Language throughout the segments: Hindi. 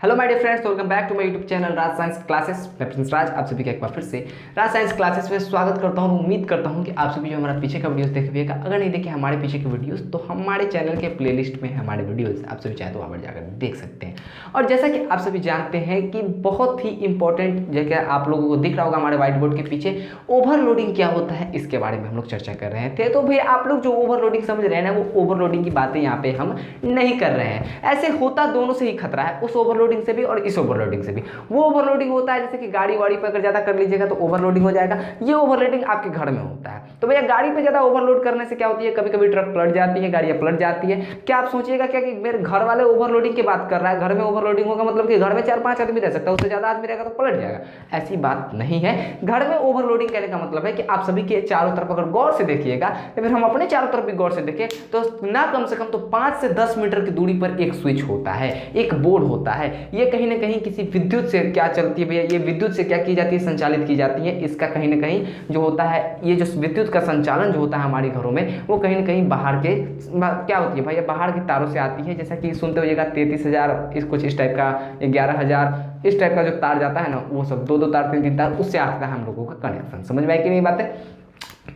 Hello my dear friends, welcome back to my YouTube channel Raj Science Classes. मैं प्रिंस राज आप सभी का एक बार फिर से राज साइंस क्लासेस में स्वागत करता हूं। उम्मीद करता हूं कि आप सभी जो हमारा पीछे का वीडियोस देखिएगा। अगर नहीं देखे हमारे पीछे के वीडियोस तो हमारे चैनल के प्लेलिस्ट में हमारे वीडियोस आप सभी चाहे तो वहाँ पर जाकर देख सकते हैं। और जैसा कि आप सभी जानते हैं कि बहुत ही इंपॉर्टेंट जगह आप लोगों को दिख रहा होगा हमारे व्हाइट बोर्ड के पीछे, ओवरलोडिंग क्या होता है इसके बारे में हम लोग चर्चा कर रहे थे। तो भाई आप लोग जो ओवरलोडिंग समझ रहे हैं ना, वो ओवरलोडिंग की बातें यहाँ पे हम नहीं कर रहे हैं। ऐसे होता दोनों से ही खतरा है, उस ओवरलोडिंग से भी और इस ओवरलोडिंग से भी। वो ओवरलोडिंग होता है जैसे कि गाड़ी वाड़ी पर अगर ज्यादा कर लीजिएगा तो ओवरलोडिंग हो जाएगा। ये ओवरलोडिंग आपके घर में होता है। तो भैया गाड़ी पे ज्यादा ओवरलोड करने से क्या होती है, कभी कभी ट्रक पलट जाती है, गाड़ियां पलट जाती है। क्या आप सोचिएगा क्या कि मेरे घर वाले ओवरलोडिंग की बात कर रहा है, घर में ओवरलोडिंग होगा मतलब कि घर में 4-5 आदमी रह सकता है, उससे ज्यादा आदमी रहेगा तो पलट जाएगा। ऐसी बात नहीं है। घर में ओवरलोडिंग कहने का मतलब है कि आप सभी के चारों तरफ अगर गौर से देखिएगा या फिर हम अपने चारों तरफ भी गौर से देखें तो ना कम से कम तो 5 से 10 मीटर की दूरी पर एक स्विच होता है, एक बोर्ड होता है। ये कहीं ना कहीं किसी विद्युत से क्या चलती है भैया, ये विद्युत से क्या की जाती है, संचालित की जाती है। इसका कहीं ना कहीं जो होता है, ये जो विद्युत का संचालन जो होता है हमारे घरों में, वो कहीं ना कहीं बाहर के क्या होती है भैया, बाहर के तारों से आती है। जैसा कि सुनते होइएगा 33,000 इस कुछ इस टाइप का, 11,000 इस टाइप का जो तार जाता है ना, वो सब 2-2 तार 3-3 तार, उससे आता है हम लोगों का कनेक्शन। समझ में आई कि नहीं बात है?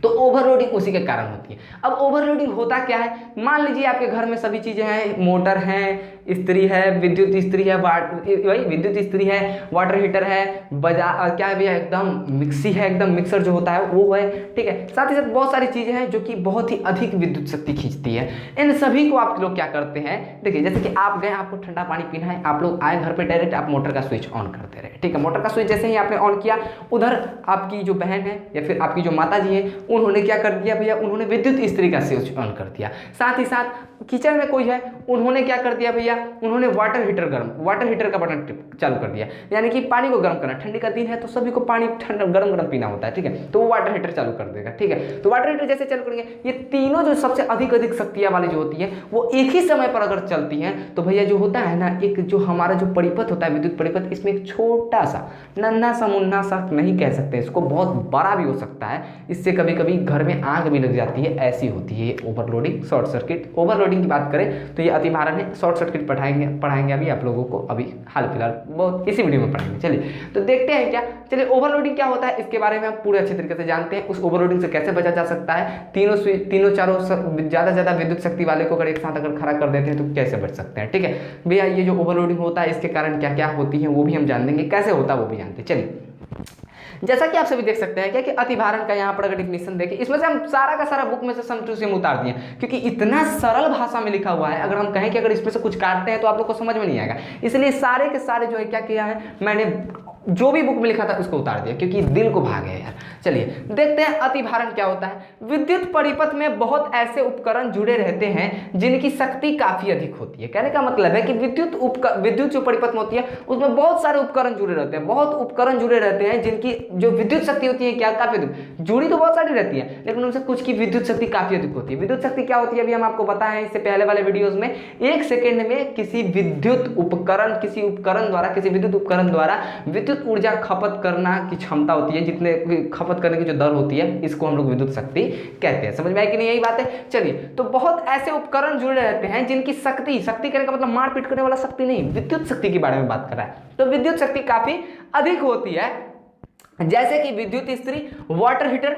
तो ओवरलोडिंग उसी के कारण होती है। अब ओवरलोडिंग होता क्या है, मान लीजिए आपके घर में सभी चीजें हैं, मोटर है, इस्त्री है, विद्युत इस्त्री है, वही विद्युत इस्त्री है, वाटर हीटर है, क्या है भैया, एकदम मिक्सी है, एकदम मिक्सर जो होता है वो है, ठीक है। साथ ही साथ बहुत सारी चीजें हैं जो कि बहुत ही अधिक विद्युत शक्ति खींचती है। इन सभी को आप लोग क्या करते हैं, देखिए जैसे कि आप गए, आपको ठंडा पानी पीना है, आप लोग आए घर पे, डायरेक्ट आप मोटर का स्विच ऑन करते रहे, ठीक है। मोटर का स्विच जैसे ही आपने ऑन किया, उधर आपकी जो बहन है या फिर आपकी जो माता जी है, उन्होंने क्या कर दिया भैया, उन्होंने विद्युत इस्त्री का स्विच ऑन कर दिया। साथ ही साथ किचन में कोई है, उन्होंने क्या कर दिया भैया, उन्होंने वाटर हीटर का बटन चालू कर दिया। यानी कि पानी को गर्म करना, ठंडी का दिन है तो सभी को पानी ठंडा गरम पीना होता है, ठीक है। तो वो वाटर हीटर चालू कर देगा, ठीक है। तो वाटर हीटर जैसे चालू करेंगे, ये तीनों जो सबसे अधिक शक्तियां वाली जो होती है, वो एक ही समय पर अगर चलती हैं तो भैया जो होता है ना, एक जो हमारा जो परिपथ होता है, विद्युत परिपथ, इसमें एक छोटा सा नन्हा सा मुन्ना सा नहीं कह सकते इसको, बहुत बड़ा भी हो सकता है। इससे कभी कभी घर में आग भी लग जाती है, ऐसी होती है ओवरलोडिंग, शॉर्ट सर्किट। ओवरलोडिंग की बात करें तो ये अतिभारण है, शॉर्ट सर्किट पढ़ाएंगे अभी आप लोगों को, अभी हाल फिलहाल बहुत इसी वीडियो में पढ़ाएंगे। चलिए तो देखते हैं क्या, चलिए ओवरलोडिंग क्या होता है इसके बारे में हम पूरे अच्छे तरीके से जानते हैं। उस ओवरलोडिंग से कैसे बचा जा सकता है, तीनों चारों ज्यादा विद्युत शक्ति वाले को अगर एक साथ अगर खड़ा कर देते हैं तो कैसे बच सकते हैं, ठीक है भैया। ये जो ओवरलोडिंग होता है इसके कारण क्या क्या होती है वो भी हम जान देंगे, कैसे होता है वो भी जानते हैं। चलिए जैसा कि आप सभी देख सकते हैं क्या कि अतिभारण का यहाँ पर अगर डिफिनेशन देखें, इसमें से हम सारा का सारा बुक में से सम टू सेम उतार दिए क्योंकि इतना सरल भाषा में लिखा हुआ है। अगर हम कहें कि अगर इसमें से कुछ काटते हैं तो आप लोग को समझ में नहीं आएगा, इसलिए सारे के सारे जो है क्या किया है, मैंने जो भी बुक में लिखा था उसको उतार दिया क्योंकि दिल को भागे यार। चलिए देखते हैं अतिभारण क्या होता है। विद्युत परिपथ में बहुत ऐसे उपकरण जुड़े रहते हैं जिनकी शक्ति काफी अधिक होती है। कहने का मतलब है कि विद्युत जो परिपथ में होती है उसमें बहुत सारे उपकरण जुड़े रहते हैं, बहुत उपकरण जुड़े रहते हैं जिनकी जो विद्युत शक्ति होती है क्या काफी अधिक, जुड़ी तो बहुत सारी रहती है लेकिन उनसे कुछ की विद्युत शक्ति काफी अधिक होती है। विद्युत शक्ति क्या होती है अभी हम आपको बताएं इससे पहले वाले वीडियोस में। 1 सेकेंड में किसी विद्युत उपकरण द्वारा विद्युत ऊर्जा खपत करना की क्षमता होती है, जितने खपत करने की जो दर होती है, इसको हम लोग विद्युत शक्ति कहते हैं। समझ में आई कि नहीं यही बात है? चलिए तो बहुत ऐसे उपकरण जुड़े रहते हैं जिनकी शक्ति करने का मतलब मारपीट करने वाला शक्ति नहीं, विद्युत शक्ति के बारे में बात कर रहा है। तो विद्युत शक्ति काफी अधिक होती है, जैसे कि विद्युत इस्त्री, वाटर हीटर,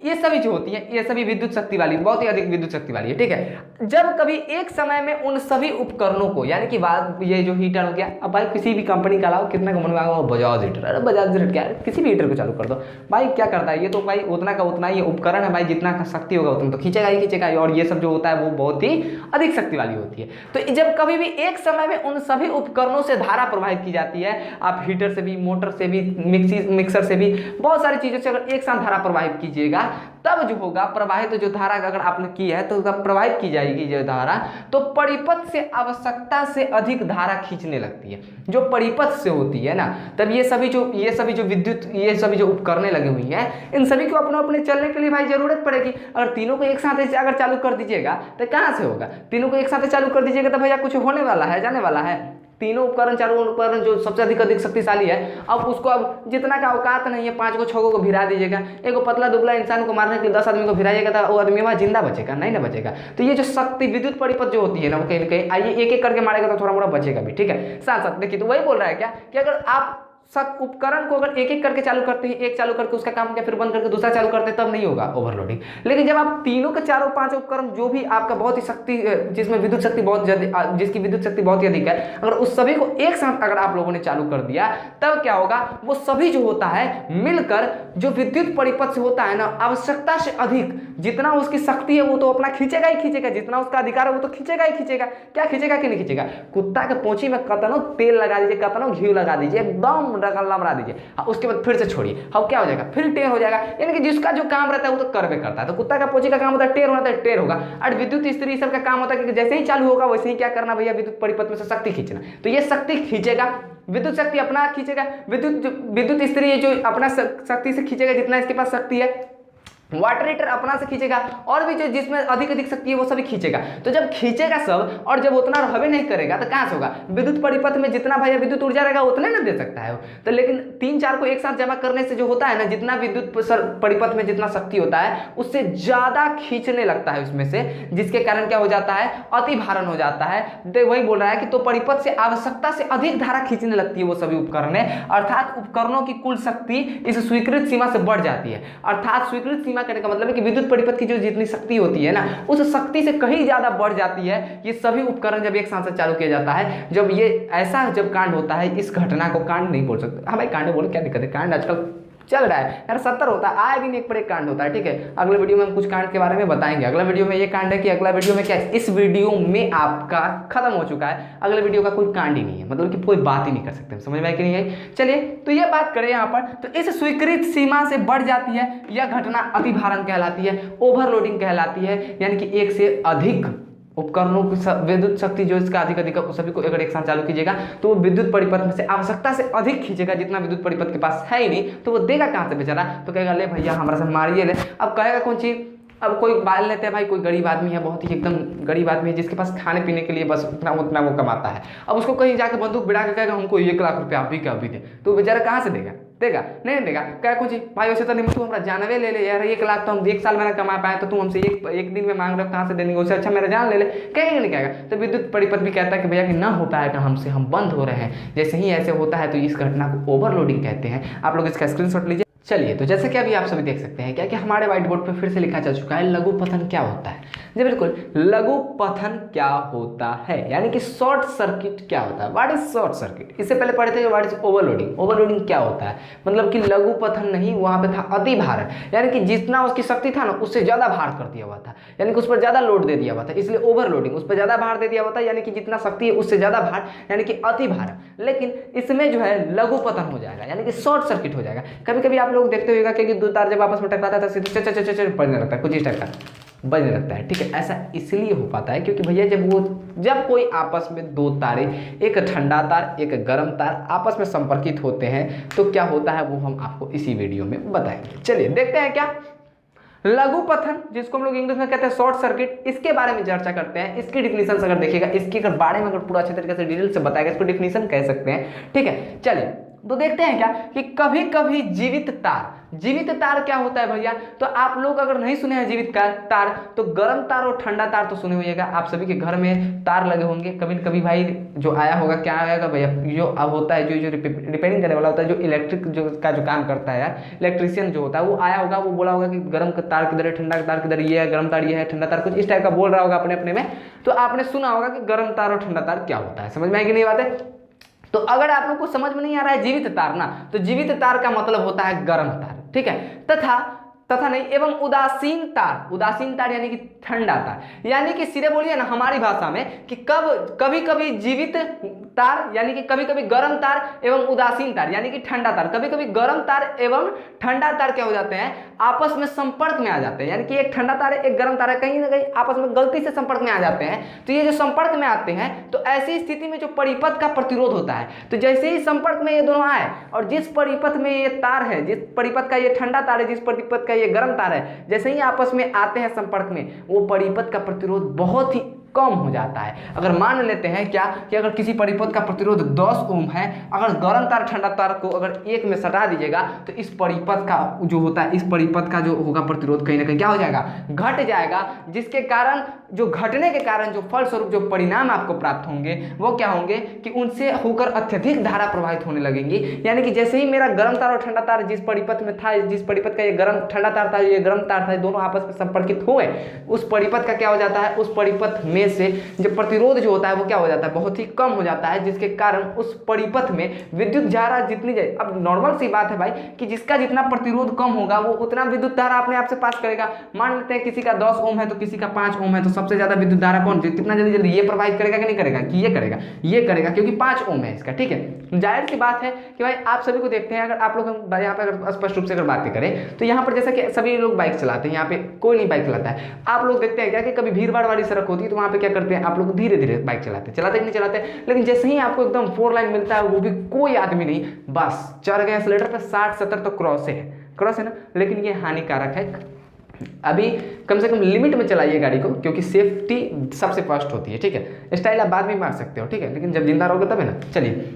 ये सभी जो होती है ये सभी विद्युत शक्ति वाली, बहुत ही अधिक विद्युत शक्ति वाली है, ठीक है। जब कभी एक समय में उन सभी उपकरणों को, यानी कि बात ये जो हीटर हो गया, अब भाई किसी भी कंपनी का लाओ, कितना का बनवाओ, बजाज हीटर, अरे बजाज हीटर क्या है, किसी भी हीटर को चालू कर दो भाई, क्या करता है ये तो भाई उतना का उतना ही उपकरण है भाई, जितना का शक्ति होगा उतना तो खींचेगा ही खींचेगा। और ये सब जो होता है वो बहुत ही अधिक शक्ति वाली होती है। तो जब कभी भी एक समय में उन सभी उपकरणों से धारा प्रवाहित की जाती है, आप हीटर से भी, मोटर से भी, मिक्सर से भी, बहुत सारी चीजों से अगर एक साथ धारा प्रवाहित कीजिएगा तब जो होगा प्रवाहित जो धारा अगर आपने की है तो प्रवाहित की जाएगी जो धारा, तो परिपथ से आवश्यकता से अधिक धारा खींचने लगती है जो परिपथ से होती है ना। तब ये सभी जो विद्युत, ये सभी जो उपकरणें लगी हुई हैं, इन सभी को अपने चलने के लिए भाई जरूरत पड़ेगी। अगर तीनों को एक साथ अगर चालू कर दीजिएगा तो कहाँ से होगा, तीनों को एक साथ चालू कर दीजिएगा तो भैया कुछ होने वाला है, जाने वाला है, तीनों उपकरण, चारों उपकरण जो सबसे अधिक शक्तिशाली है, अब उसको अब जितना का औकात नहीं है 5 को 6 को भिरा दीजिएगा, एक पतला दुबला इंसान को मारने के लिए 10 आदमी को भिराइएगा तो वो आदमी वहाँ जिंदा बचेगा? नहीं ना बचेगा। तो ये जो शक्ति विद्युत परिपथ जो होती है ना, वो कहीं कहीं आइए एक एक करके मारेगा तो थोड़ा मोड़ा बचेगा भी, ठीक है। साथ साथ देखिए, तो वही बोल रहा है क्या कि अगर आप सब उपकरण को अगर एक एक करके चालू करते हैं, एक चालू करके उसका काम किया, फिर बंद करके दूसरा चालू करते हैं, तब नहीं होगा ओवरलोडिंग। लेकिन जब आप तीनों के चारों 5 उपकरण जो भी आपका बहुत ही शक्ति, जिसमें विद्युत शक्ति बहुत ज्यादा, जिसकी विद्युत शक्ति बहुत ही अधिक है, अगर उस सभी को एक साथ अगर आप लोगों ने चालू कर दिया, तब क्या होगा, वो सभी जो होता है मिलकर जो विद्युत परिपथ से होता है ना, आवश्यकता से अधिक जितना उसकी शक्ति है वो तो अपना खींचेगा ही खींचेगा, जितना उसका अधिकार है वो तो खींचेगा ही खींचेगा। क्या खींचेगा कि नहीं खींचेगा? कुत्ता के पोंछी में कतनो तेल लगा दीजिए, कतनो घी लगा दीजिए, एकदम लमरा दीजिए, उसके बाद फिर से छोड़िए, अब क्या हो जाएगा, फिर टेढ़ हो जाएगा। यानी कि जिसका जो काम रहता है वो तो करवे करता है। तो कुत्ता का पोंछी का काम होता है टेढ़ होना, तो टेढ़ होगा। और विद्युत स्त्री सब का काम होता है कि जैसे ही चालू होगा वैसे ही क्या करना भैया, विद्युत परिपथ में से शक्ति खींचना। तो ये शक्ति खींचेगा, विद्युत शक्ति अपना खींचेगा, विद्युत स्त्री जो अपना शक्ति से खींचेगा जितना इसके पास शक्ति है, वाटर हीटर अपना से खींचेगा, और भी जो जिसमें अधिक शक्ति है वो सभी खींचेगा। तो जब खींचेगा सब और जब उतना रहबे नहीं करेगा तो कहां से होगा? विद्युत परिपथ में जितना भैया विद्युत ऊर्जा रहेगा उतने ना दे सकता है वो। तो लेकिन 3-4 को एक साथ जमा करने से जो होता है ना, जितना विद्युत परिपथ में जितना शक्ति होता है उससे ज्यादा खींचने लगता है उसमें से, जिसके कारण क्या हो जाता है, अति भारण हो जाता है। तो वही बोल रहा है कि तो परिपथ से आवश्यकता से अधिक धारा खींचने लगती है वो सभी उपकरण, अर्थात उपकरणों की कुल शक्ति इस स्वीकृत सीमा से बढ़ जाती है। अर्थात स्वीकृत सीमा कहने का मतलब है कि विद्युत परिपथ की जो जितनी शक्ति होती है ना, उस शक्ति से कहीं ज्यादा बढ़ जाती है ये सभी उपकरण जब एक साथ चालू किया जाता है। जब ये ऐसा जब कांड होता है, इस घटना को कांड नहीं बोल सकते हमें, कांड बोले क्या दिक्कत है, कांड आजकल चल रहा है यार, 70 होता है, आए दिन एक पर एक कांड होता है, ठीक है। अगले वीडियो में हम कुछ कांड के बारे में बताएंगे। अगला वीडियो में ये कांड है कि अगला वीडियो में क्या है, इस वीडियो में आपका खत्म हो चुका है, अगले वीडियो का कोई कांड ही नहीं है, मतलब कि कोई बात ही नहीं कर सकते, समझ में आई कि नहीं आई? चलिए, तो ये बात करें यहाँ पर, तो इस स्वीकृत सीमा से बढ़ जाती है यह घटना अतिभारण कहलाती है, ओवरलोडिंग कहलाती है। यानी कि एक से अधिक उपकरणों की विद्युत शक्ति जो इसका अधिक सभी को अगर एक साथ चालू कीजिएगा तो वो विद्युत परिपथ में से आवश्यकता से अधिक खींचेगा, जितना विद्युत परिपथ के पास है ही नहीं, तो वो देगा कहाँ से बेचारा? तो कहेगा ले भैया हमारा से मारिए ले। अब कहेगा कौन चीज? अब कोई बाल लेते हैं भाई, कोई गरीब आदमी है, बहुत ही एकदम गरीब आदमी है, जिसके पास खाने पीने के लिए बस उतना वो कमाता है। अब उसको कहीं जाके बंदूक भिड़ा के कहेगा हमको 1 लाख रुपया अभी का अभी दे, तो बेचारा कहाँ से देगा? नहीं देगा। क्या कुछ भाई वैसे तो नहीं, तू हमारा जानवे ले ले यार, 1 लाख तो हम 1 साल में ना कमा पाए, तो तू हमसे एक दिन में मांग रहे हो, कहाँ से देंगे? उससे अच्छा मेरा जान ले ले, कहेगा नहीं कहेगा? तो विद्युत परिपथ भी कहता है कि भैया कि ना हो पाएगा हमसे, हम बंद हो रहे हैं। जैसे ही ऐसे होता है तो इस घटना को ओवरलोडिंग कहते हैं। आप लोग इसका स्क्रीनशॉट लीजिए। चलिए, तो जैसे कि अभी आप सभी देख सकते हैं क्या कि हमारे व्हाइट बोर्ड पर फिर से लिखा जा चुका है लघु पतन क्या होता है। जी बिल्कुल, लघु पतन क्या होता है, यानी कि शॉर्ट सर्किट क्या होता है। What is short circuit? इससे पहले पढ़े थे व्हाट इज ओवरलोडिंग। ओवरलोडिंग क्या होता है, मतलब कि लघु पतन नहीं, वहां पे था अति भार, यानी कि जितना उसकी शक्ति था ना उससे ज्यादा भार कर दिया हुआ था, यानी कि उस पर ज्यादा लोड दे दिया हुआ था, इसलिए ओवरलोडिंग। उस पर ज्यादा भार दे दिया हुआ था, यानी कि जितना शक्ति है उससे ज्यादा भार, यानी कि अति भार। लेकिन इसमें जो है लघु पतन हो जाएगा, यानी कि शॉर्ट सर्किट हो जाएगा। कभी कभी आप लोग देखते होगा कि 2 तार जब आपस में टकराता था सीधे बजने लगता है, कुछ इस टाइप का बजने लगता है, ठीक है। ऐसा इसलिए हो पाता है क्योंकि भैया जब कोई आपस में 2 तारे, एक ठंडा तार एक गर्म तार आपस में संपर्कित होते हैं तो क्या होता है वो हम आपको इसी वीडियो में बताएंगे। चलिए देखते हैं क्या लघु पतन, जिसको हम लोग इंग्लिश में कहते हैं शॉर्ट सर्किट, इसके बारे में चर्चा करते हैं। इसकी डिफिनीशन अगर देखिएगा, इसके अगर बारे में अगर पूरा अच्छे तरीके से डिटेल से बताएगा, इसको डिफिनीशन कह सकते हैं, ठीक है। चलिए तो देखते हैं क्या कि कभी कभी जीवित तार क्या होता है भैया? तो आप लोग अगर नहीं सुने हैं जीवित तार, तो गर्म तार और ठंडा तार तो सुने होइएगा, आप सभी के घर में तार लगे होंगे। कभी कभी भाई जो आया होगा, क्या आएगा भैया, जो अब होता है जो रिपेयरिंग करने वाला होता है, जो इलेक्ट्रिक का जो काम करता है यार, इलेक्ट्रिशियन जो होता है, वो आया होगा, वो बोला होगा कि गर्म तार किधर है, ठंडा तार किधर, ये है गर्म तार, ये है ठंडा तार, कुछ इस टाइप का बोल रहा होगा अपने अपने में। तो आपने सुना होगा कि गर्म तार और ठंडा तार क्या होता है। समझ में आएगी नहीं बातें? तो अगर आप लोग को समझ में नहीं आ रहा है जीवित तार ना, तो जीवित तार का मतलब होता है गर्म तार, ठीक है। तथा नहीं एवं उदासीन तार यानी कि ठंडा तार, यानी कि सीधे बोलिए ना हमारी भाषा में कि कभी कभी जीवित तार यानी कि कभी कभी गर्म तार एवं उदासीन तार यानी कि ठंडा तार, कभी कभी गर्म तार एवं ठंडा तार क्या हो जाते हैं, आपस में संपर्क में आ जाते हैं। यानी कि एक ठंडा तार है एक गर्म तार है, कहीं ना कहीं आपस में गलती से संपर्क में आ जाते हैं। तो ये जो संपर्क में आते हैं, तो ऐसी स्थिति में जो परिपथ का प्रतिरोध होता है, तो जैसे ही संपर्क में ये दोनों आए और जिस परिपथ में ये तार है, जिस परिपथ का ये ठंडा तार है, जिस परिपथ का ये गर्म तार है, जैसे ही आपस में आते हैं संपर्क में, वो परिपथ का प्रतिरोध बहुत ही कम हो जाता है। अगर मान लेते हैं क्या कि अगर किसी परिपथ का प्रतिरोध 10 ओम है, अगर गर्म तार ठंडा तार को अगर एक में सटा दीजिएगा तो इस परिपथ का जो होता है, इस परिपथ का जो होगा प्रतिरोध कहीं ना कहीं क्या हो जाएगा, घट जाएगा, जिसके कारण जो घटने के कारण जो फलस्वरूप जो परिणाम आपको प्राप्त होंगे वो क्या होंगे कि उनसे होकर अत्यधिक धारा प्रवाहित होने लगेंगी। यानी कि जैसे ही मेरा गर्म तार और ठंडा तार जिस परिपथ में था, जिस परिपथ का ये गर्म ठंडा तार था, ये गर्म तार था, दोनों आपस में संपर्कित हुए, उस परिपथ का क्या हो जाता है, उस परिपथ में से जो प्रतिरोध जो होता है वो क्या हो जाता है, बहुत ही कम हो जाता है, जिसके कारण उस परिपथ में विद्युत धारा जितनी जाए, अब नॉर्मल सी बात है भाई कि जिसका जितना प्रतिरोध कम होगा वो उतना विद्युत धारा अपने आप से पास करेगा। मान लेते हैं किसी का 10 ओम है तो किसी का 5 ओम है, तो सबसे ज्यादा विद्युत धारा कौन, कितना जल्दी जल्दी ये प्रवाहित करेगा कि नहीं करेगा, कि ये करेगा क्योंकि 5 ओम है इसका। ठीक है, जाहिर सी बात है कि भाई आप सभी को देखते हैं, अगर आप लोग यहाँ पे अगर स्पष्ट रूप से अगर बातें करें तो यहाँ पर जैसा कि सभी लोग बाइक चलाते हैं, यहाँ पे कोई नहीं बाइक चलाता है, आप लोग देखते हैं क्या कि कभी भीड़ भाड़ वाली सड़क होती है तो वहाँ पे क्या करते हैं आप लोग, धीरे धीरे बाइक चलाते कि नहीं चलाते, लेकिन जैसे ही आपको एकदम 4 लाइन मिलता है, वो भी कोई आदमी नहीं, बस चढ़ गए एक्सीलेटर पे 60-70 तो क्रॉस है ना, लेकिन ये हानिकारक है। अभी कम से कम लिमिट में चलाइए गाड़ी को, क्योंकि सेफ्टी सबसे फर्स्ट होती है। ठीक है, स्टाइल आप बाद में मार सकते हो, ठीक है, लेकिन जब जिंदा रहोगे तब है ना। चलिए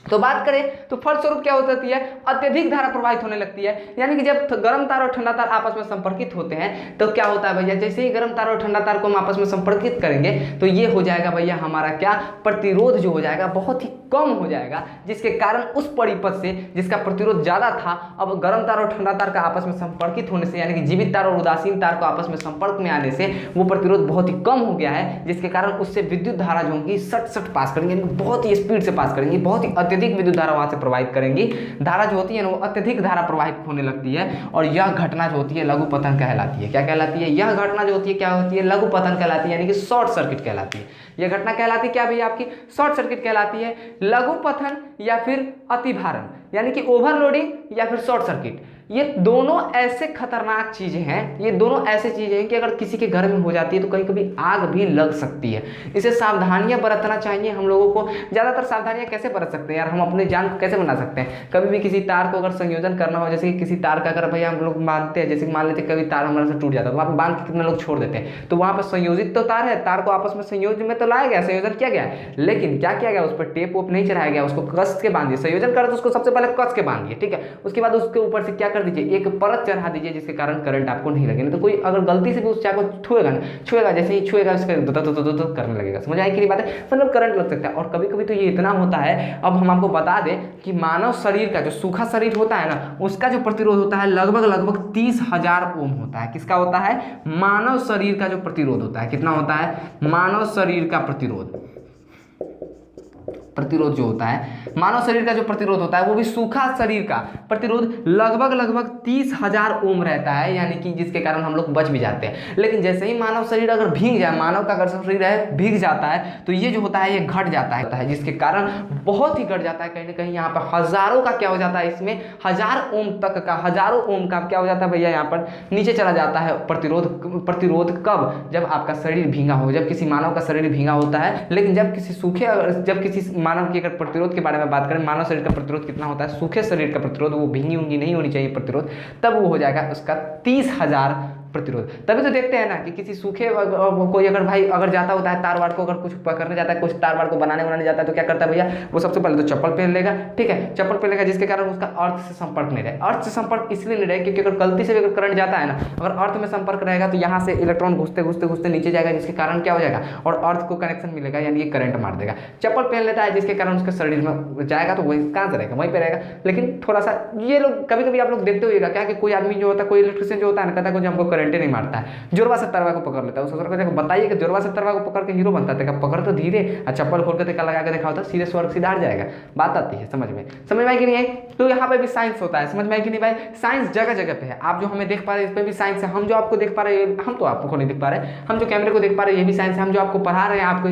तो बात करें तो फलस्वरूप क्या हो जाती है, अत्यधिक धारा प्रवाहित होने लगती है। यानी कि जब गर्म तार और ठंडा तार आपस में संपर्कित होते हैं तो क्या होता है भैया, जैसे ही गर्म तार और ठंडा तार को हम आपस में संपर्कित करेंगे तो ये हो जाएगा भैया हमारा क्या, प्रतिरोध जो हो जाएगा बहुत ही कम हो जाएगा, जिसके कारण उस परिपथ से जिसका प्रतिरोध ज्यादा था, अब गर्म तार और ठंडा तार का आपस में संपर्कित होने से, यानी कि जीवित तार और उदासीन तार को आपस में संपर्क में आने से वो प्रतिरोध बहुत ही कम हो गया है, जिसके कारण उससे विद्युत धारा जो होगी सट पास करेंगे, बहुत ही स्पीड से पास करेंगे, बहुत ही अत्यधिक विद्युत धारा वहां से प्रवाहित करेंगी। धारा जो होती है ना वो अत्यधिक धारा प्रवाहित होने लगती है, और यह घटना जो होती है लघु पतन कहलाती है। क्या कहलाती है, यह घटना जो होती है क्या होती है, लघु पतन कहलाती है, यानी कि शॉर्ट सर्किट कहलाती है। यह घटना कहलाती है क्या भैया, आपकी शॉर्ट सर्किट कहलाती है। लघु पतन या फिर अतिभारण, यानी कि ओवरलोडिंग या फिर शॉर्ट सर्किट, ये दोनों ऐसे खतरनाक चीजें हैं, ये दोनों ऐसे चीजें हैं कि अगर किसी के घर में हो जाती है तो कहीं कभी आग भी लग सकती है। इसे सावधानियां बरतना चाहिए हम लोगों को। ज्यादातर सावधानियां कैसे बरत सकते हैं यार, हम अपने जान को कैसे बना सकते हैं। कभी भी किसी तार को अगर संयोजन करना हो, जैसे कि किसी तार का अगर भैया हम लोग मानते हैं, जैसे कि मान लेते हैं कभी तार हमारे से टूट जाता है तो वहाँ पर बांध के कितने लोग छोड़ देते हैं, तो वहाँ पर संयोजित तो तार है, तार को आपस में संयोजन में तो लाया गया, संयोजन किया गया, लेकिन क्या किया गया, उस पर टेप वोप नहीं चढ़ाया गया, उसको कस के बांधिए। संयोजन करे तो उसको सबसे पहले कस के बांधिए, ठीक है, उसके बाद उसके ऊपर से क्या कर दीजिए, एक परत चढ़ा दीजिए, जिसके कारण करंट आपको नहीं लगे। नहीं तो कोई अगर गलती से भी उस चाक को छुएगा, जैसे ही छुएगा उसका करने लगेगा। समझ आई कि नहीं बात है, मतलब करंट लग सकता है। और कभी कभी तो ये इतना होता है, अब हम आपको बता दें कि मानव शरीर का जो सूखा शरीर होता है ना, उसका जो प्रतिरोध होता है लगभग 30,000 ओम होता है। किसका होता है, मानव शरीर का जो प्रतिरोध होता है, कितना होता है, मानव शरीर का प्रतिरोध जो होता है, मानव शरीर का जो प्रतिरोध होता है वो भी सूखा शरीर का प्रतिरोध लगभग 30,000 ओम रहता है, यानी कि जिसके कारण हम लोग बच भी जाते हैं। लेकिन जैसे ही मानव शरीर अगर भीग जाए, मानव का अगर शरीर है भीग जाता है तो ये जो होता है ये घट जाता है, जिसके कारण बहुत ही घट जाता है। कहीं ना कहीं यहाँ पर हजारों का क्या हो जाता है, इसमें 1000 ओम तक का, हजारों ओम का क्या हो जाता है भैया, यहाँ पर नीचे चला जाता है प्रतिरोध कब, जब आपका शरीर भींगा हो, जब किसी मानव का शरीर भींगा होता है। लेकिन जब किसी मानव की अगर प्रतिरोध के बारे में बात करें, मानव शरीर का प्रतिरोध कितना होता है, सूखे शरीर का प्रतिरोध, वो भींगी उंगी नहीं होनी चाहिए प्रतिरोध, तब वो हो जाएगा उसका 30,000 प्रतिरोध। तभी तो देखते हैं ना कि किसी सूखे कोई अगर भाई अगर जाता होता है तार वार को अगर कुछ पकड़ने जाता है, कुछ तार वार को बनाने जाता है, तो क्या करता है भैया, वो सबसे पहले तो चप्पल पहन लेगा, ठीक है, चप्पल पहन लेगा, जिसके कारण उसका अर्थ से संपर्क नहीं रहे। अर्थ से संपर्क इसलिए नहीं रहे क्योंकि अगर गलती से भी अगर करंट जाता है ना, अगर अर्थ में संपर्क रहेगा तो यहाँ से इलेक्ट्रॉन घुसते नीचे जाएगा, जिसके कारण क्या हो जाएगा, और अर्थ को कनेक्शन मिलेगा, यानी ये करंट मार देगा। चप्पल पहन लेता है जिसके कारण उसके शरीर में जाएगा तो वही कहाँ से रहेगा, वहीं पे रहेगा। लेकिन थोड़ा सा ये लोग कभी कभी आप लोग देखते होइएगा क्या कि कोई आदमी जो होता है, कोई इलेक्ट्रिशियन जो होता है ना, कहता है कुछ हमको करंट नहीं मारता है, जोरवा से तरवा को पकड़ लेता है। उसको जाकर बताइए कि जोरवा से तरवा को पकड़ के हीरो बनता है, पकड़ तो धीरे, चप्पल खोल के लगा के देखा होता, सीधे स्वर्ग सीधा हट जाएगा। बात आती है समझ में आई कि नहीं आई। तो यहाँ पे भी साइंस होता है, समझ में आई कि नहीं भाई। साइंस जगह जगह पे है, आप जो हमें देख पा रहे हैं इस पे भी साइंस है, हम जो आपको देख पा रहे हैं, हम तो आपको नहीं देख पा रहे, हम जो कैमरे को देख पा रहे हैं ये भी साइंस है, हम जो आपको पढ़ा रहे हैं, आपको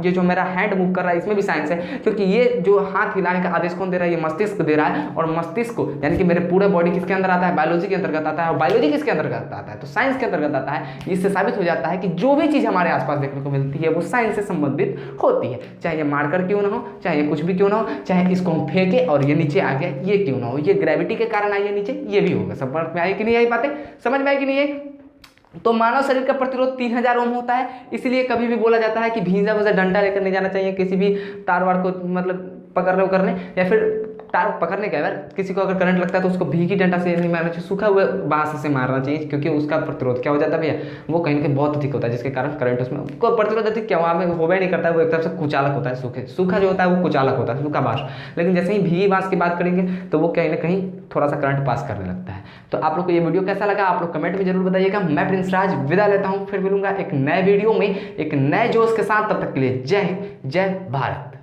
ये जो मेरा हैंड मूव कर रहा है इसमें भी साइंस है, क्योंकि ये जो हाथ हिलाने का आदेश कौन दे रहा है, ये मस्तिष्क दे रहा है। और मस्तिष्क को यानी कि मेरे पूरे बॉडी किसके अंदर आता है, बायोलॉजी के अंतर्गत आता है, और बायोलॉजी किसके अंतर्गत आता है, तो साइंस के अंतर्गत आता है। इससे साबित हो जाता है कि जो भी चीज हमारे आसपास देखने को मिलती है वो साइंस से संबंधित होती है, चाहे ये मारकर क्यों ना हो, चाहे ये कुछ भी क्यों ना हो, चाहे इसको हम फेंके और ये नीचे आ गया ये क्यों ना हो, ये ग्रेविटी के कारण आई है नीचे, ये भी होगा। समझ में आई कि नहीं आई बातें, समझ में आई कि नहीं आई। तो मानव शरीर का प्रतिरोध 3000 ओम होता है, इसलिए कभी भी बोला जाता है कि भींजा वैसा डंडा लेकर नहीं जाना चाहिए किसी भी तार वार को, मतलब पकड़ने उकड़ने, या फिर तार पकड़ने का यार, किसी को अगर करंट लगता है तो उसको भीगी डंडा से नहीं मारना चाहिए, सूखा हुआ बांस से मारना चाहिए, क्योंकि उसका प्रतिरोध क्या हो जाता है भैया, वो कहीं ना कहीं बहुत अधिक होता है, जिसके कारण करंट उसमें को प्रतिरोध अधिक क्या वहाँ में होवे नहीं करता है, वो एक तरफ से कुचालक होता है, सूखा जो होता है वो कुचालक होता है, सूखा बांस। लेकिन जैसे ही भीगी बांस की बात करेंगे तो वो कहीं ना कहीं थोड़ा सा करंट पास करने लगता है। तो आप लोग को ये वीडियो कैसा लगा आप लोग कमेंट में जरूर बताइएगा। मैं प्रिंस राज विदा लेता हूँ, फिर मिलूंगा एक नए वीडियो में एक नए जोश के साथ, तब तक के लिए जय हिंद, जय भारत।